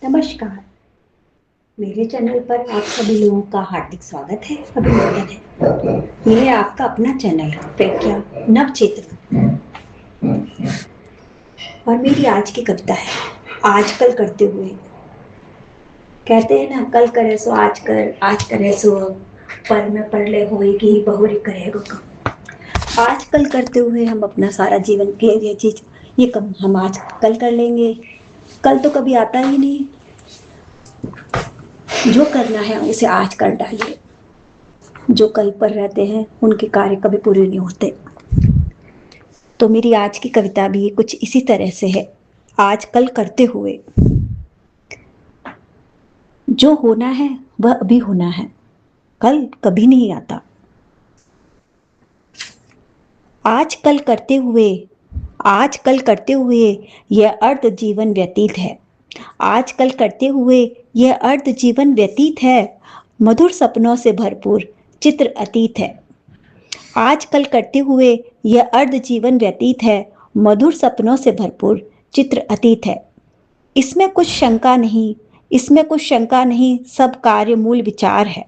नमस्कार। मेरे चैनल पर आप सभी लोगों का हार्दिक स्वागत है, अभिनंदन है। ये आपका अपना चैनल प्रज्ञा नवचेतना और मेरी आज की कविता है आजकल करते हुए। कहते हैं ना, कल करे सो आज कर, आज करे सो अब, पर में पढ़ ले होएगी बहुरी करेगा कम। आजकल करते हुए हम अपना सारा जीवन के ये चीज ये कम हम आज कल कर लेंगे, कल तो कभी आता ही नहीं। जो करना है उसे आज कर डालिए। जो कल पर रहते हैं उनके कार्य कभी पूरे नहीं होते। तो मेरी आज की कविता भी कुछ इसी तरह से है, आज कल करते हुए। जो होना है वह अभी होना है, कल कभी नहीं आता। आज कल करते हुए, आज कल करते हुए यह अर्ध जीवन व्यतीत है। आज कल करते हुए यह अर्ध जीवन व्यतीत है, मधुर सपनों से भरपूर चित्र अतीत है। आज कल करते हुए यह अर्ध जीवन व्यतीत है, मधुर सपनों से भरपूर चित्र अतीत है। इसमें कुछ शंका नहीं, इसमें कुछ शंका नहीं, सब कार्य मूल विचार है।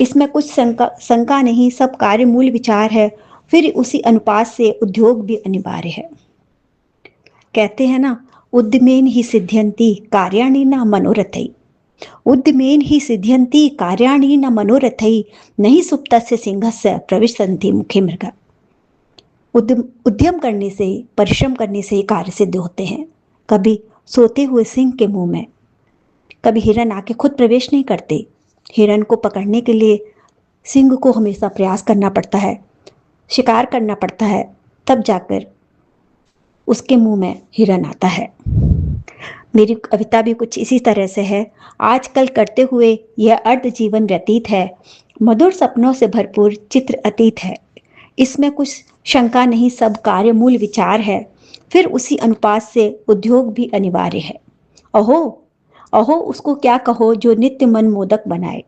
इसमें कुछ शंका नहीं, सब कार्य मूल विचार है। फिर उसी अनुपात से उद्योग भी अनिवार्य है। कहते हैं ना, उद्यमेन ही सिद्ध्यन्ति कार्याणि न मनोरथै। उद्यमेन ही सिद्ध्यन्ति कार्याणि न मनोरथै, नहीं सुप्तस्य सिंहस्य प्रविशन्ति मुखे मृगा। उद्यम करने से, परिश्रम करने से ही कार्य सिद्ध होते हैं। कभी सोते हुए सिंह के मुंह में कभी हिरन आके खुद प्रवेश नहीं करते। हिरन को पकड़ने के लिए सिंह को हमेशा प्रयास करना पड़ता है, शिकार करना पड़ता है, तब जाकर उसके मुंह में हिरन आता है। मेरी कविता भी कुछ इसी तरह से है। आजकल करते हुए यह अर्ध जीवन व्यतीत है, मधुर सपनों से भरपूर चित्र अतीत है। इसमें कुछ शंका नहीं, सब कार्य मूल विचार है। फिर उसी अनुपात से उद्योग भी अनिवार्य है। अहो अहो उसको क्या कहो जो नित्य मन मोदक बनाए।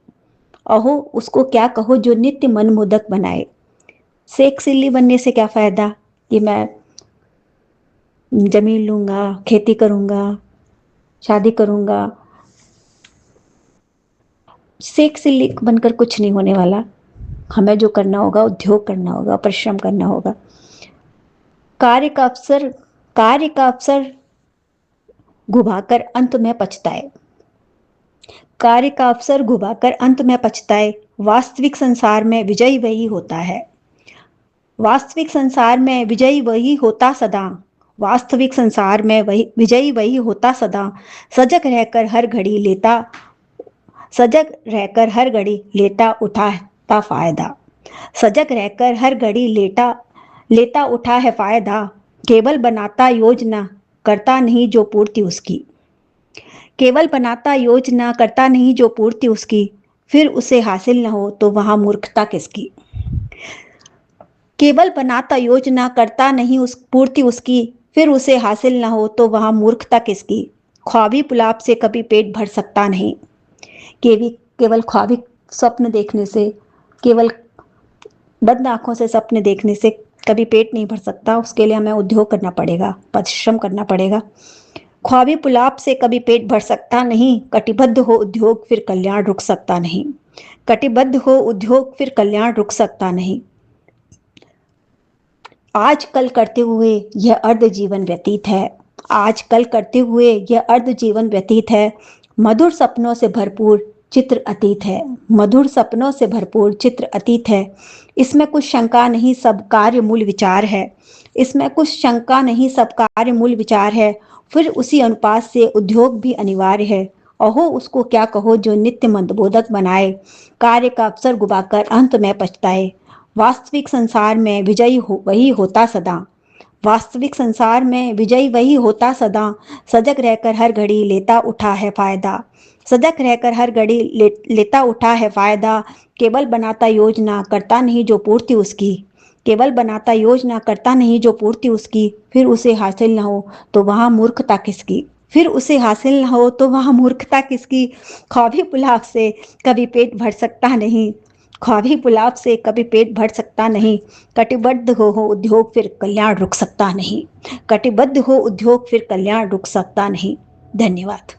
अहो उसको क्या कहो जो नित्य मन मोदक बनाए। सेक सिल्ली बनने से क्या फायदा, कि मैं जमीन लूंगा, खेती करूंगा, शादी करूंगा। सेक सिल्ली बनकर कुछ नहीं होने वाला। हमें जो करना होगा, उद्योग करना होगा, परिश्रम करना होगा। कार्य का अवसर, कार्य का अवसर घुमाकर अंत में पछताए। कार्य का अवसर घुमाकर अंत में पछताए। वास्तविक संसार में विजयी वही होता है। वास्तविक संसार में विजयी वही होता सदा। वास्तविक संसार में वही विजयी वही होता सदा। सजग रहकर हर घड़ी लेता, सजग रहकर हर घड़ी लेता उठाता फायदा। सजग रहकर हर घड़ी लेता लेता उठा है फायदा। केवल बनाता योजना, करता नहीं जो पूर्ति उसकी। केवल बनाता योजना, करता नहीं जो पूर्ति उसकी। फिर उसे हासिल न हो तो वहां मूर्खता किसकी। केवल बनाता योजना, करता नहीं उस पूर्ति उसकी। फिर उसे हासिल न हो तो वहां मूर्खता किसकी। ख्वाबी पुलाव से कभी पेट भर सकता नहीं। केवल ख्वाबी स्वप्न देखने से, केवल बंद आंखों से सपने देखने से कभी पेट नहीं भर सकता। उसके लिए हमें उद्योग करना पड़ेगा, परिश्रम करना पड़ेगा। ख्वाबी पुलाव से कभी पेट भर सकता नहीं। कटिबद्ध हो उद्योग फिर कल्याण रुक सकता नहीं। कटिबद्ध हो उद्योग फिर कल्याण रुक सकता नहीं। आज कल करते हुए यह अर्ध जीवन व्यतीत है। आज कल करते हुए यह अर्ध जीवन व्यतीत है, मधुर सपनों से भरपूर चित्र अतीत है। मधुर सपनों से भरपूर चित्र अतीत है। इसमें कुछ शंका नहीं, सब कार्य मूल विचार है। इसमें कुछ शंका नहीं, सब कार्य मूल विचार है। फिर उसी अनुपात से उद्योग भी अनिवार्य है। अहो उसको क्या कहो जो नित्य मंदबोधक बनाए। कार्य का अवसर गुबाकर अंत में पछताए। वास्तविक संसार में विजयी वही होता सदा। वास्तविक संसार में विजयी वही होता सदा। सजग रहकर हर घड़ी लेता उठा है फायदा। सजग रहकर हर घड़ी लेता उठा है फायदा। केवल बनाता योजना, करता नहीं जो पूर्ति उसकी। केवल बनाता योजना, करता नहीं जो पूर्ति उसकी। फिर उसे हासिल न हो तो वहां मूर्खता किसकी। फिर उसे हासिल न हो तो वहां मूर्खता किसकी। ख्वाबी पुलाव से कभी पेट भर सकता नहीं। ख्वाबी पुलाव से कभी पेट भर सकता नहीं। कटिबद्ध हो उद्योग फिर कल्याण रुक सकता नहीं। कटिबद्ध हो उद्योग फिर कल्याण रुक सकता नहीं। धन्यवाद।